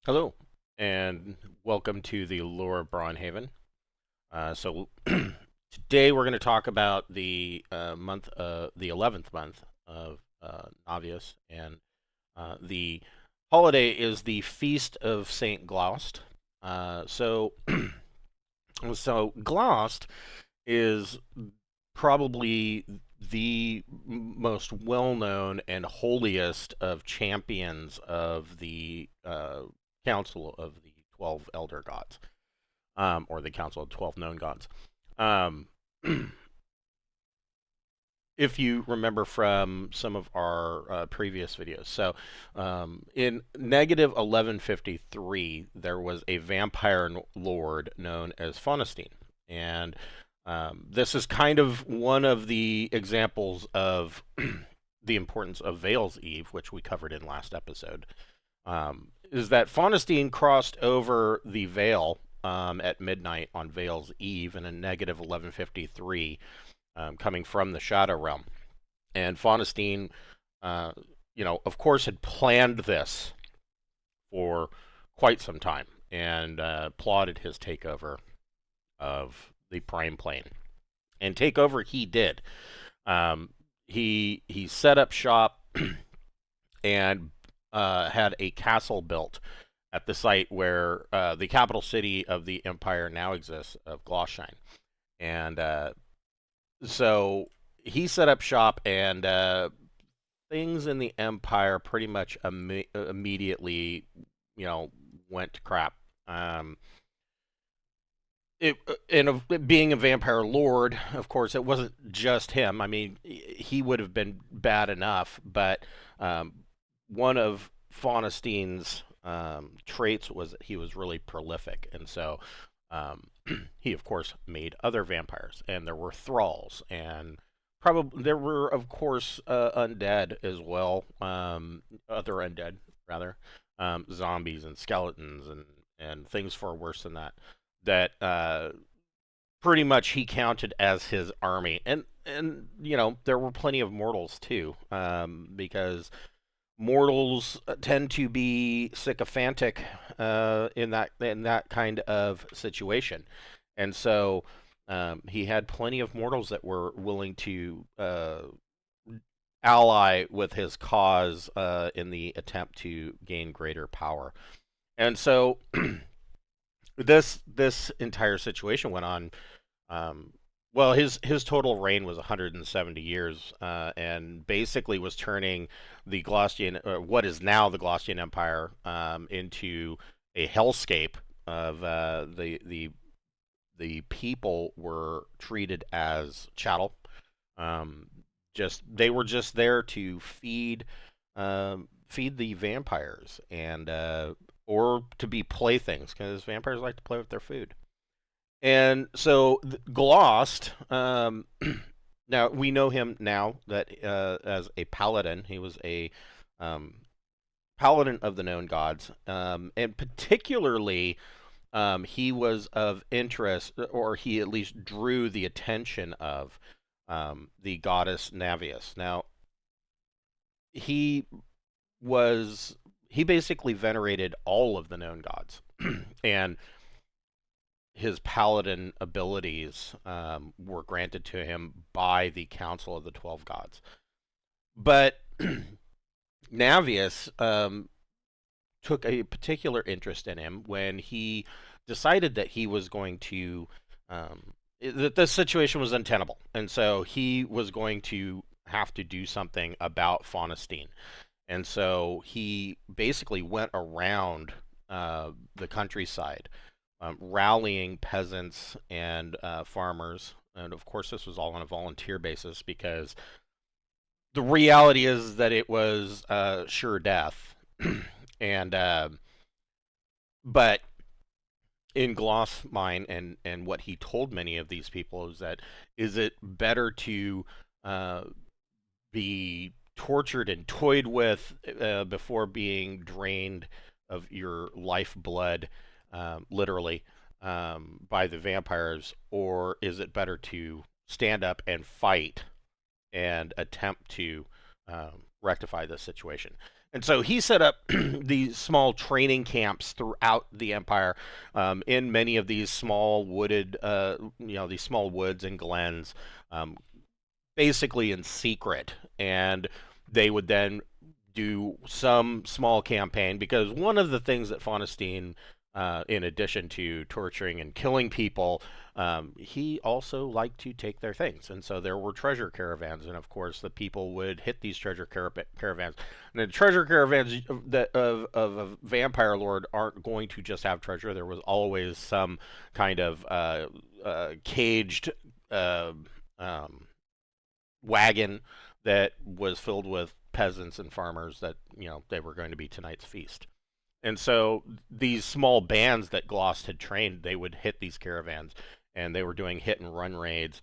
Hello, and welcome to the Lore of Braunhaven. So today we're going to talk about the 11th month of Navaeus, and the holiday is the Feast of Saint Glaust. So, so Glaust is probably the most well-known and holiest of champions of the Council of the 12 Elder Gods, or the Council of 12 Known Gods. Um, if you remember from some of our previous videos. So, in negative 1153, there was a vampire lord known as Faunstein. And this is kind of one of the examples of the importance of Veil's Eve, which we covered in last episode. Is that Faunstein crossed over the Veil at midnight on Veil's Eve in a negative 1153, coming from the Shadow Realm. And Faunstein, of course, had planned this for quite some time and plotted his takeover of the Prime Plane. And takeover he did. He set up shop and had a castle built at the site where the capital city of the empire now exists, of Glosshine. And so he set up shop, and things in the empire pretty much immediately, went to crap. Being a vampire lord, of course, it wasn't just him. I mean, he would have been bad enough, but one of Faunstein's traits was that he was really prolific, and so he, of course, made other vampires, and there were thralls, and probably there were, of course, undead as well, other undead rather, zombies and skeletons and things far worse than that. That pretty much he counted as his army, and there were plenty of mortals too, because mortals tend to be sycophantic in that kind of situation, and so he had plenty of mortals that were willing to ally with his cause in the attempt to gain greater power. And so this entire situation went on. Well, his total reign was 170 years, and basically was turning the Glaustian, what is now the Glaustian Empire, into a hellscape of the people were treated as chattel. They were just there to feed the vampires, and or to be playthings, because vampires like to play with their food. And so Glost, now we know him now that as a paladin. He was a um, paladin of the known gods, and particularly he was of interest, or he at least drew the attention of the goddess Navaeus. Now he he basically venerated all of the known gods, and his paladin abilities were granted to him by the Council of the 12 Gods. But Navius took a particular interest in him when he decided that he was going to, that the situation was untenable. And so he was going to have to do something about Faunstein. And so he basically went around the countryside, rallying peasants and farmers. And of course, this was all on a volunteer basis, because the reality is that it was sure death. And but in Gloss mine, and what he told many of these people is that, is it better to be tortured and toyed with before being drained of your lifeblood, literally, by the vampires, or is it better to stand up and fight and attempt to rectify this situation? And so he set up these small training camps throughout the empire, in many of these small wooded, these small woods and glens, um, basically in secret. And they would then do some small campaign, because one of the things that Faunstein, in addition to torturing and killing people, he also liked to take their things. And so there were treasure caravans, and of course the people would hit these caravans. And the treasure caravans of a vampire lord aren't going to just have treasure. There was always some kind of caged uh, um, wagon that was filled with peasants and farmers that, they were going to be tonight's feast. And so these small bands that Glost had trained, they would hit these caravans, and they were doing hit and run raids.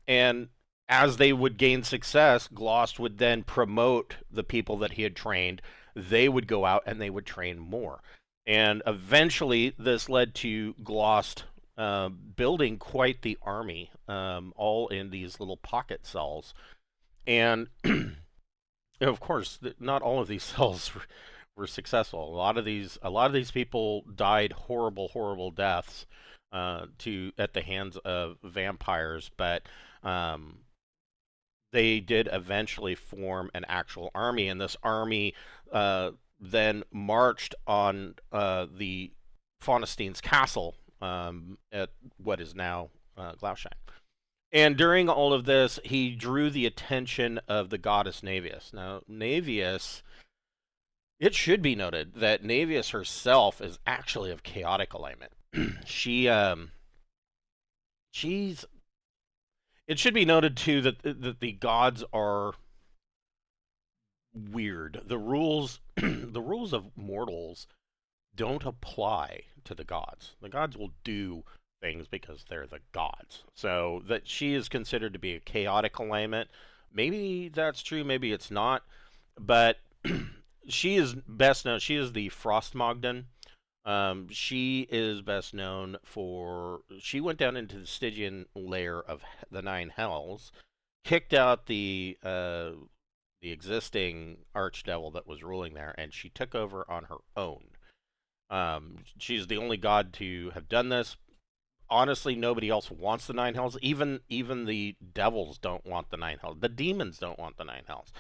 And as they would gain success, Glost would then promote the people that he had trained. They would go out and they would train more. And eventually, this led to Glost building quite the army, all in these little pocket cells. And of course, not all of these cells were successful. A lot of these people died horrible, horrible deaths, to at the hands of vampires. But um, they did eventually form an actual army, and this army then marched on the Faunstein's castle, at what is now Glaustein. And during all of this, he drew the attention of the goddess Navaeus. Now, Navaeus, it should be noted that Navaeus herself is actually of chaotic alignment. she, she's. It should be noted too that the gods are weird. The rules, the rules of mortals don't apply to the gods. The gods will do things because they're the gods. So that she is considered to be a chaotic alignment. Maybe that's true, maybe it's not. But she is best known. She is the Frostmogden. She is best known for, she went down into the Stygian layer of the Nine Hells, kicked out the existing archdevil that was ruling there, and she took over on her own. She's the only god to have done this. Honestly, nobody else wants the Nine Hells. Even the devils don't want the Nine Hells. The demons don't want the Nine Hells.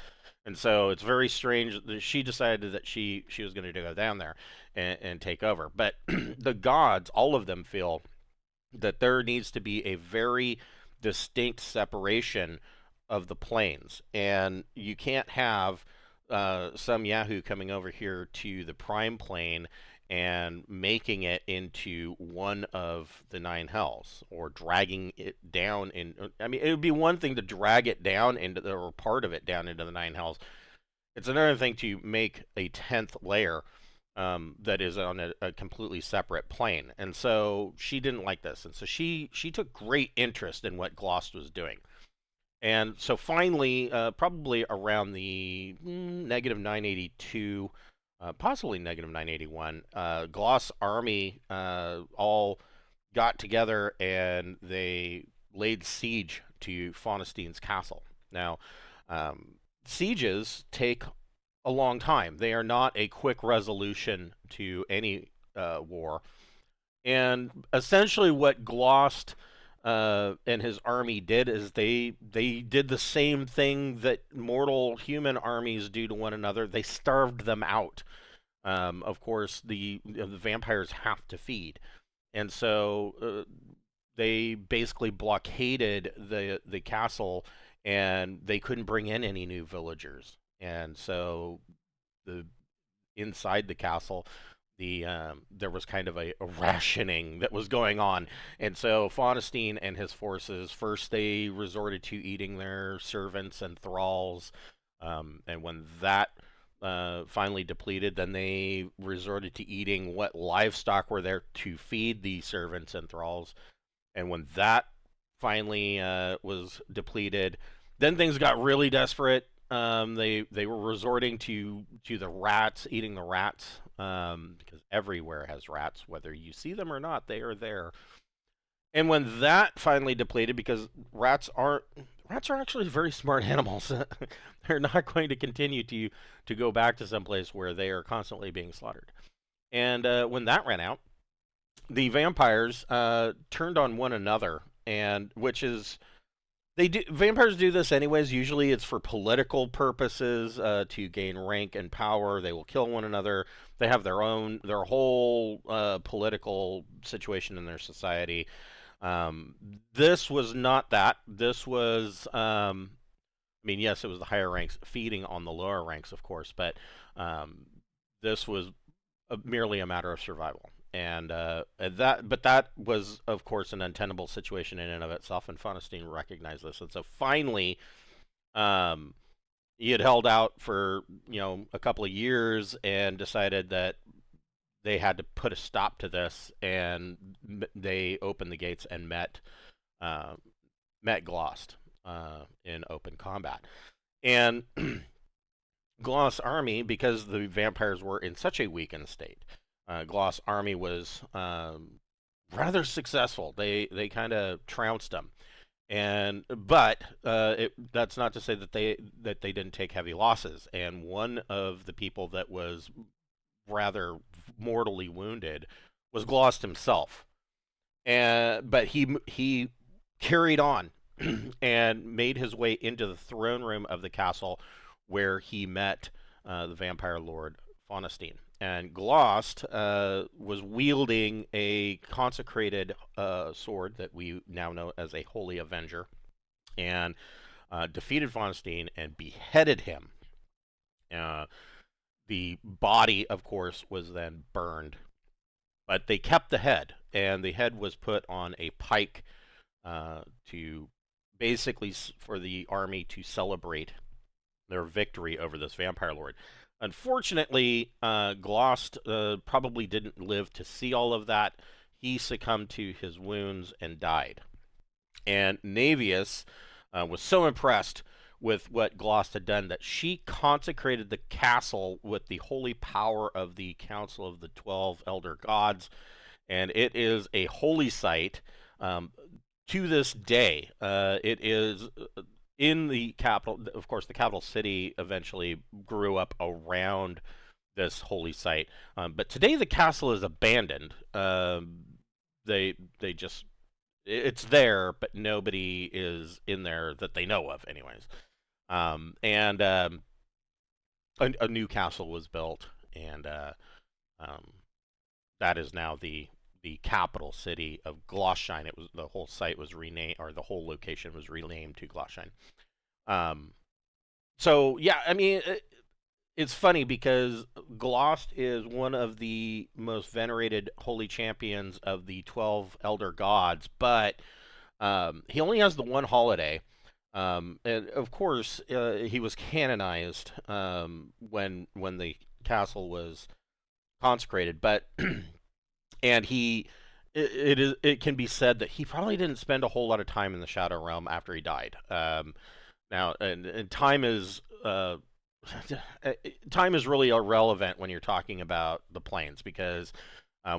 And so it's very strange that she decided that she was going to go down there and take over. But the gods, all of them, feel that there needs to be a very distinct separation of the planes, and you can't have some Yahoo coming over here to the Prime plane and making it into one of the Nine Hells, or dragging it down in. I mean, it would be one thing to drag it down into or part of it down into the Nine Hells. It's another thing to make a 10th layer, that is on a completely separate plane. And so she didn't like this, and so she took great interest in what Glost was doing. And so finally, probably around the negative 982, possibly negative 981, Gloss army all got together and they laid siege to Faunstein's castle. Now, sieges take a long time. They are not a quick resolution to any war. And essentially, what Glost and his army did is they did the same thing that mortal human armies do to one another. They starved them out. Of course, the vampires have to feed, and so they basically blockaded the castle, and they couldn't bring in any new villagers. And so the inside the castle, there was kind of a rationing that was going on. And so Faunstein and his forces, first they resorted to eating their servants and thralls, and when that finally depleted, then they resorted to eating what livestock were there to feed the servants and thralls. And when that finally was depleted, then things got really desperate. They were resorting to the rats, eating the rats, because everywhere has rats, whether you see them or not, they are there. And when that finally depleted, because Rats are actually very smart animals. They're not going to continue to go back to some place where they are constantly being slaughtered. And when that ran out, the vampires turned on one another, and which is they do vampires do this anyways. Usually, it's for political purposes to gain rank and power. They will kill one another. They have their whole political situation in their society. Um, this was not that. This was, I mean, yes, it was the higher ranks feeding on the lower ranks, of course, but um, this was merely a matter of survival. But that was, of course, an untenable situation in and of itself, and Faunstein recognized this, and so finally, um, he had held out for a couple of years and decided that they had to put a stop to this, and they opened the gates and uh, met Glost in open combat. And Gloss army, because the vampires were in such a weakened state, Gloss army was rather successful. They kind of trounced them, but that's not to say that they didn't take heavy losses. And one of the people that was rather mortally wounded was Glost himself, and but he carried on and made his way into the throne room of the castle where he met the vampire lord Faunstein. And Glost was wielding a consecrated sword that we now know as a Holy Avenger, and defeated Faunstein and beheaded him. Uh, the body, of course, was then burned, but they kept the head, and the head was put on a pike to basically for the army to celebrate their victory over this vampire lord. Unfortunately, Glost probably didn't live to see all of that. He succumbed to his wounds and died. And Navaeus was so impressed with what Glost had done that she consecrated the castle with the holy power of the Council of the 12 Elder Gods, and it is a holy site. To this day, it is in the capital. Of course, the capital city eventually grew up around this holy site, but today the castle is abandoned. They just it's there, but nobody is in there that they know of, anyways. And a new castle was built, and um, that is now the capital city of Glosshine. It was the whole site was renamed, or the whole location was renamed to Glosshine. Um, so yeah, I mean, it's funny because Glost is one of the most venerated holy champions of the 12 elder gods, but he only has the one holiday. And of course, he was canonized when the castle was consecrated, but and it can be said that he probably didn't spend a whole lot of time in the Shadow Realm after he died. Now, and time is time is really irrelevant when you're talking about the planes, because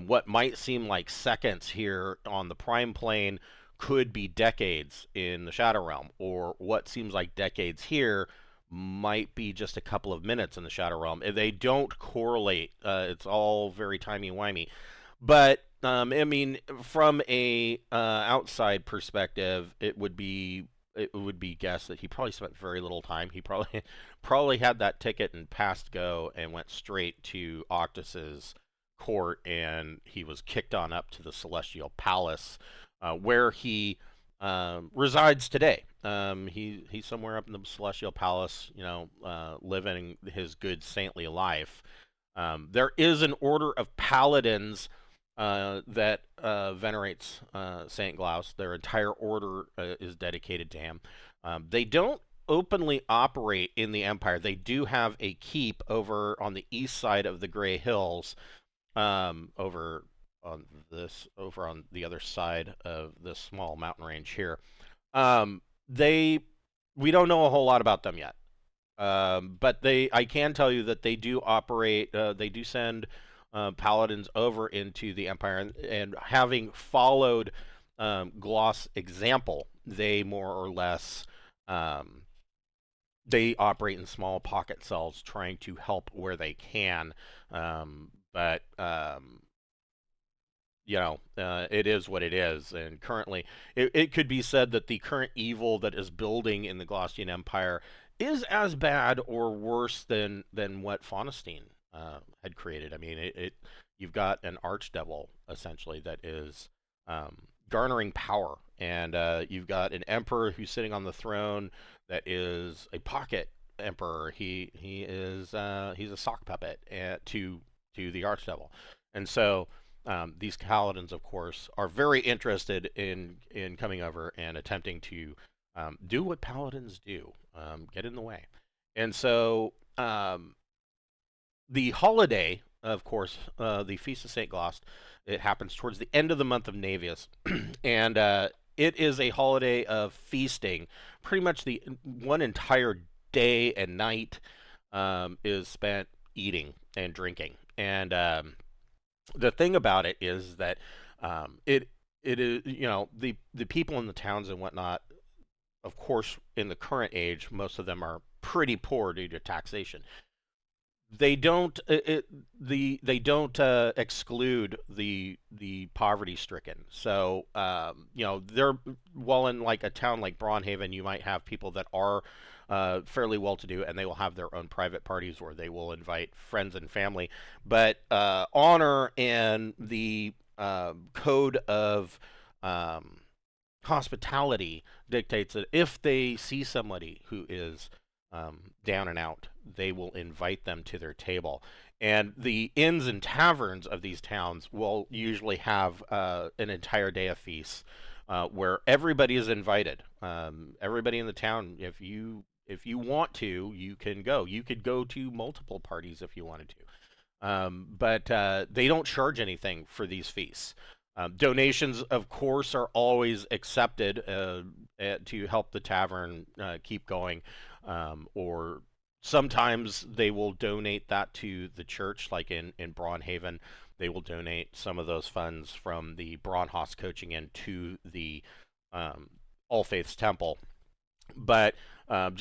what might seem like seconds here on the Prime Plane could be decades in the Shadow Realm, or what seems like decades here might be just a couple of minutes in the Shadow Realm. They don't correlate. It's all very timey-wimey. But I mean, from a outside perspective, it would be guessed that he probably spent very little time. He probably probably had that ticket and passed go and went straight to Octus's court, and he was kicked on up to the Celestial Palace, where he resides today. He's somewhere up in the Celestial Palace, living his good saintly life. There is an order of paladins that venerates Saint Glaust. Their entire order is dedicated to him. They don't openly operate in the Empire. They do have a keep over on the east side of the Grey Hills, over on the other side of this small mountain range here. They We don't know a whole lot about them yet. But I can tell you that they do operate. They do send paladins over into the Empire, and having followed Gloss' example, they more or less Um, they operate in small pocket cells, trying to help where they can. But it is what it is. And currently, it could be said that the current evil that is building in the Glaustian Empire is as bad or worse than what Faunstein had created. I mean, you've got an archdevil essentially that is garnering power, and you've got an emperor who's sitting on the throne that is a pocket emperor. He's a sock puppet to the archdevil, and so these paladins, of course, are very interested in coming over and attempting to do what paladins do, get in the way. And so the holiday, of course, the Feast of Saint Glaust, it happens towards the end of the month of Navaeus, and it is a holiday of feasting. Pretty much the one entire day and night is spent eating and drinking, and the thing about it is that it is, the people in the towns and whatnot. Of course, in the current age, most of them are pretty poor due to taxation. They don't they don't exclude the poverty stricken. So they're, while in like a town like Braunhaven, you might have people that are fairly well to do, and they will have their own private parties where they will invite friends and family. But honor and the code of hospitality dictates that if they see somebody who is down and out, they will invite them to their table. And the inns and taverns of these towns will usually have an entire day of feasts where everybody is invited. Everybody in the town, if you want to, you can go. You could go to multiple parties if you wanted to. But they don't charge anything for these feasts. Donations, of course, are always accepted to help the tavern keep going, or sometimes they will donate that to the church, like in Braunhaven. They will donate some of those funds from the Braunhaus coaching in to the All Faiths Temple. But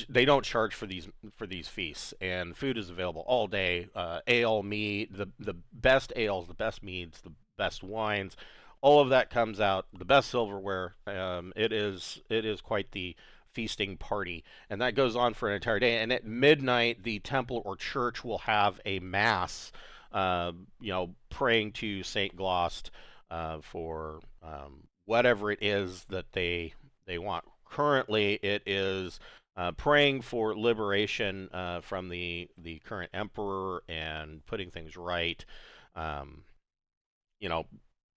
they don't charge for these feasts, and food is available all day. Ale, mead, the best ales, the best meads, the best wines, all of that comes out. The best silverware. It is quite the feasting party, and that goes on for an entire day. And at midnight, the temple or church will have a mass, praying to Saint Glaust for whatever it is that they want. Currently, it is praying for liberation from the current emperor and putting things right. Um, you know,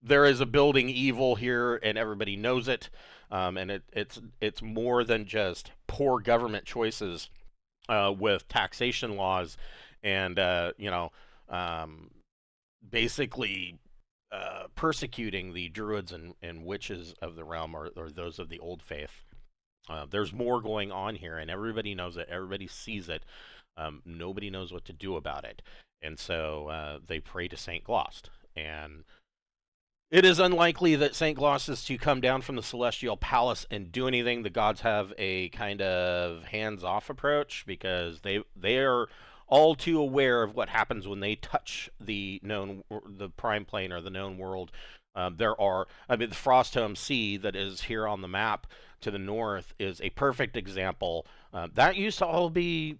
there is a building evil here, and everybody knows it. And it's more than just poor government choices with taxation laws and um, basically persecuting the druids and witches of the realm, or those of the old faith. There's more going on here, and everybody knows it. Everybody sees it. Nobody knows what to do about it, and so they pray to Saint Glaust. And it is unlikely that Saint Glaust is to come down from the celestial palace and do anything. The gods have a kind of hands-off approach because they are all too aware of what happens when they touch the prime plane or the known world. The Frostholm Sea that is here on the map to the north is a perfect example. That used to all be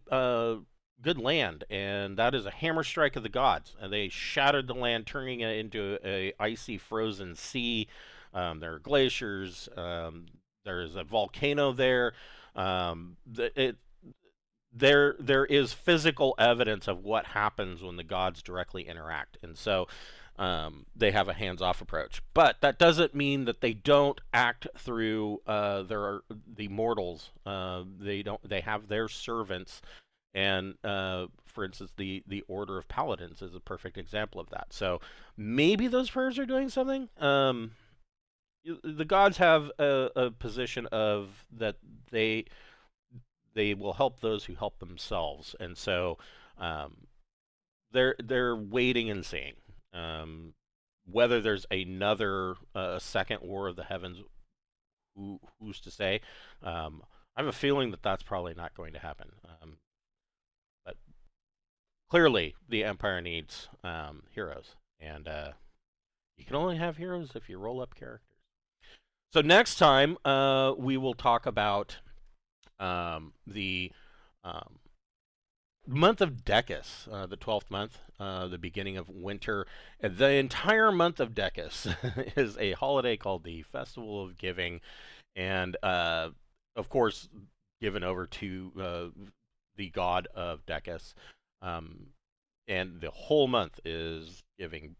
good land, and that is a hammer strike of the gods. And they shattered the land, turning it into a icy, frozen sea. There are glaciers. There's a volcano there. There is physical evidence of what happens when the gods directly interact, and so they have a hands-off approach. But that doesn't mean that they don't act through the mortals. They don't. They have their servants, and for instance, the Order of Paladins is a perfect example of that. So maybe those prayers are doing something. The gods have a position of that they will help those who help themselves, and so um, they're waiting and seeing. Whether there's another second War of the Heavens, who's to say? I have a feeling that that's probably not going to happen. But clearly, the Empire needs heroes, and you can only have heroes if you roll up characters. So next time, we will talk about the um, month of Decus, the 12th month, the beginning of winter. The entire month of Decus is a holiday called the Festival of Giving, and of course, given over to the god of Decus. Um, and the whole month is giving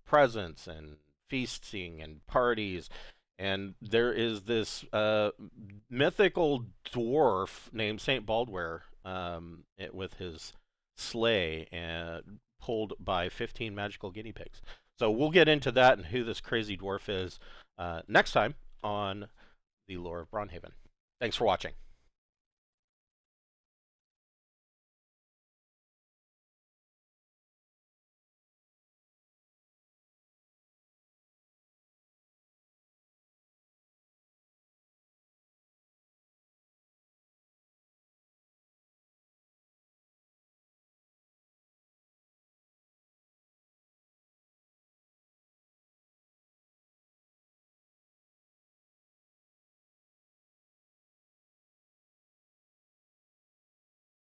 presents and feasting and parties. And there is this mythical dwarf named Saint Baldwin, with his sleigh and pulled by 15 magical guinea pigs. So we'll get into that and who this crazy dwarf is next time on the Lore of Braunhaven. Thanks for watching.